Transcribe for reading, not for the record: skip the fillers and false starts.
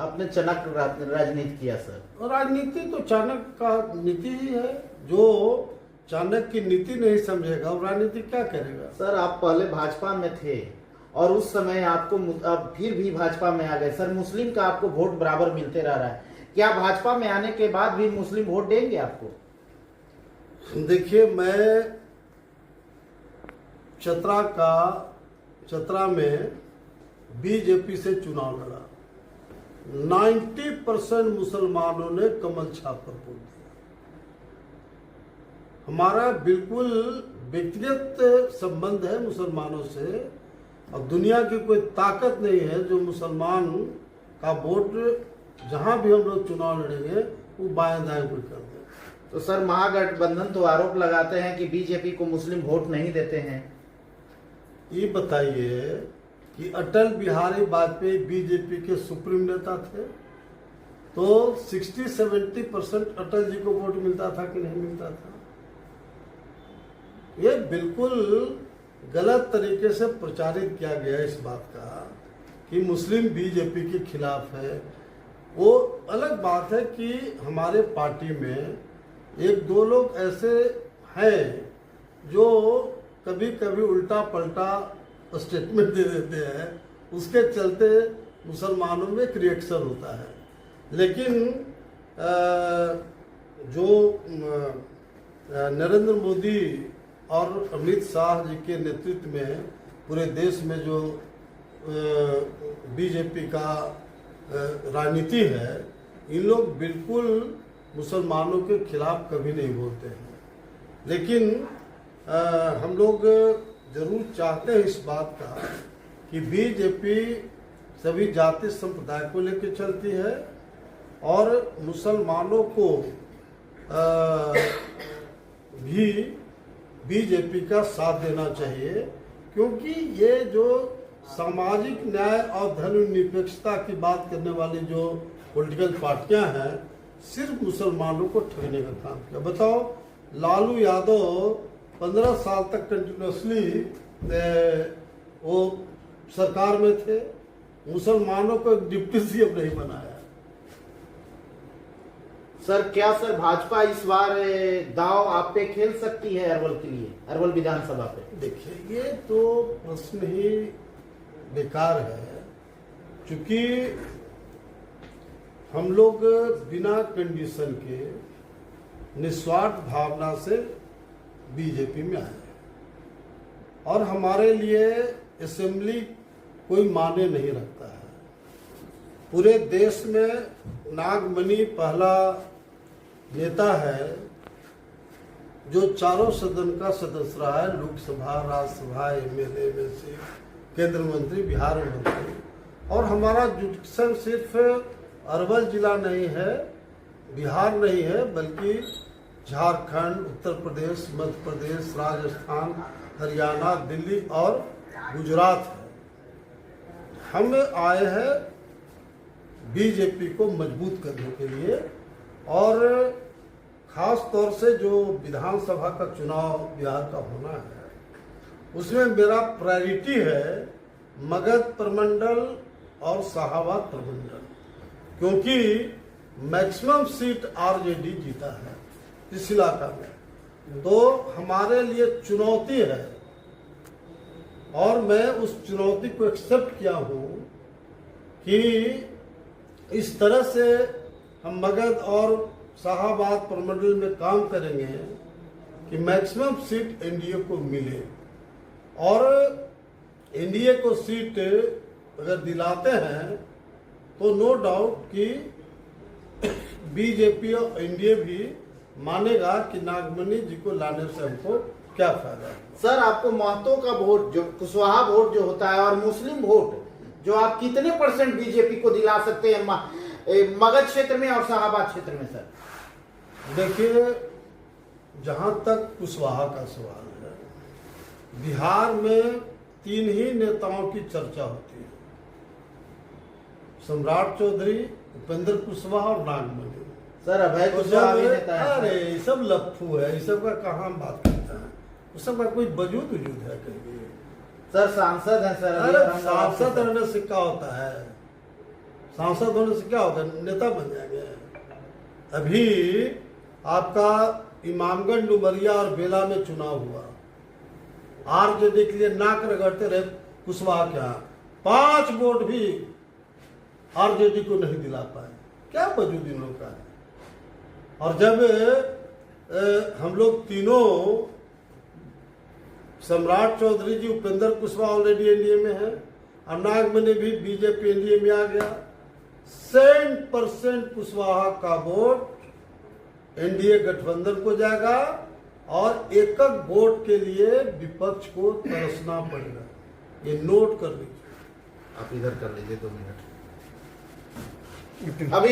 आपने चाणक्य राजनीति किया सर। और राजनीति तो चाणक्य का नीति ही है। जो चाणक्य की नीति नहीं समझेगा वो राजनीति क्या करेगा। सर आप पहले भाजपा में थे और उस समय आपको अब फिर भी भाजपा में आ गए सर। मुस्लिम का आपको वोट बराबर मिलते रह रहा है, क्या भाजपा में आने के बाद भी मुस्लिम वोट देंगे आपको? देखिए, मैं चतरा में बीजेपी से चुनाव लड़ा। 90% मुसलमानों ने कमल छाप पर वोट दिया। हमारा बिल्कुल व्यक्तिगत संबंध है मुसलमानों से, और दुनिया की कोई ताकत नहीं है जो मुसलमान का वोट जहां भी हम लोग चुनाव लड़ेंगे वो बाएं दाएं कोई कर दे। तो सर महागठबंधन तो आरोप लगाते हैं कि बीजेपी को मुस्लिम वोट नहीं देते हैं। ये बताइए कि अटल बिहारी वाजपेयी बीजेपी के सुप्रीम नेता थे, तो 60-70% अटल जी को वोट मिलता था कि नहीं मिलता था? ये बिल्कुल गलत तरीके से प्रचारित किया गया इस बात का कि मुस्लिम बीजेपी के खिलाफ है। वो अलग बात है कि हमारे पार्टी में एक दो लोग ऐसे हैं जो कभी कभी उल्टा पलटा स्टेटमेंट दे देते हैं, उसके चलते मुसलमानों में एक रिएक्शन होता है। लेकिन जो नरेंद्र मोदी और अमित शाह जी के नेतृत्व में पूरे देश में जो बीजेपी का राजनीति है, इन लोग बिल्कुल मुसलमानों के खिलाफ कभी नहीं बोलते हैं। लेकिन हम लोग जरूर चाहते हैं इस बात का कि बीजेपी सभी जाति संप्रदाय को लेकर चलती है और मुसलमानों को भी बीजेपी का साथ देना चाहिए, क्योंकि ये जो सामाजिक न्याय और धर्मनिरपेक्षता की बात करने वाली जो पॉलिटिकल पार्टियां हैं, सिर्फ मुसलमानों को ठगने का काम किया। बताओ, लालू यादव 15 साल तक कंटिन्यूसली वो सरकार में थे, मुसलमानों को एक डिप्टी सीएम नहीं बनाया। सर क्या सर भाजपा इस बार दाव आप पे खेल सकती है अरवल के लिए, अरवल विधानसभा पे? देखिए, ये तो प्रश्न ही बेकार है, क्योंकि हम लोग बिना कंडीशन के निस्वार्थ भावना से बीजेपी में आए और हमारे लिए असेंबली कोई मायने नहीं रखता है। पूरे देश में नागमणि पहला नेता है जो चारों सदन का सदस्य रहा है, लोकसभा, राज्यसभा, एमएलए, एमएलसी, केंद्र मंत्री, बिहार मंत्री। और हमारा जुडिक्शन सिर्फ अरवल जिला नहीं है, बिहार नहीं है, बल्कि झारखंड, उत्तर प्रदेश, मध्य प्रदेश, राजस्थान, हरियाणा, दिल्ली और गुजरात है। हम आए हैं बीजेपी को मजबूत करने के लिए, और खास तौर से जो विधानसभा का चुनाव बिहार का होना है, उसमें मेरा प्रायोरिटी है मगध प्रमंडल और शाहाबाद प्रमंडल, क्योंकि मैक्सिमम सीट आरजेडी जीता है इस इलाका में। तो हमारे लिए चुनौती है और मैं उस चुनौती को एक्सेप्ट किया हूँ कि इस तरह से हम मगध और शाहाबाद प्रमंडल में काम करेंगे कि मैक्सिमम सीट एनडीए को मिले, और एनडीए को सीट अगर दिलाते हैं तो नो डाउट कि बीजेपी और एनडीए भी मानेगा कि नागमणि जी को लाने से हमको क्या फायदा है। सर आपको महतो का वोट, जो कुशवाहा वोट जो होता है, और मुस्लिम वोट जो आप कितने % बीजेपी को दिला सकते हैं मगध क्षेत्र में और शाहाबाद क्षेत्र में? सर देखिए, जहां तक कुशवाहा का सवाल है, बिहार में 3 ही नेताओं की चर्चा होती है, सम्राट चौधरी, उपेंद्र कुशवाहा और नागमणि। सर अभय कुशवाहा भी नेता है। अरे ये सब लफ्फू है, ये सब का कहाँ हम बात करते हैं? उस सब का कोई वजूद है कहीं? सर सांसद है सर। अरे सांसद रहने से क्या होता है? सांसद होने से क्या होगा, नेता बन जाएंगे। अभी आपका इमामगंज, डुमरिया और बेला में चुनाव हुआ, आरजेडी के लिए नाक रगड़ते रहे कुशवाहा के यहाँ, 5 वोट भी आरजेडी को नहीं दिला पाए। क्या वजूद इन लोग का है। और जब हम लोग तीनों, सम्राट चौधरी जी, उपेंद्र कुशवाहा ऑलरेडी एनडीए में है, और नागमणि भी बीजेपी एनडीए में आ गया, 100% कुशवाहा का वोट एनडीए गठबंधन को जाएगा और एकक वोट के लिए विपक्ष को तरसना पड़ेगा। ये नोट कर लीजिए। आप इधर कर लीजिए 2 मिनट। अभी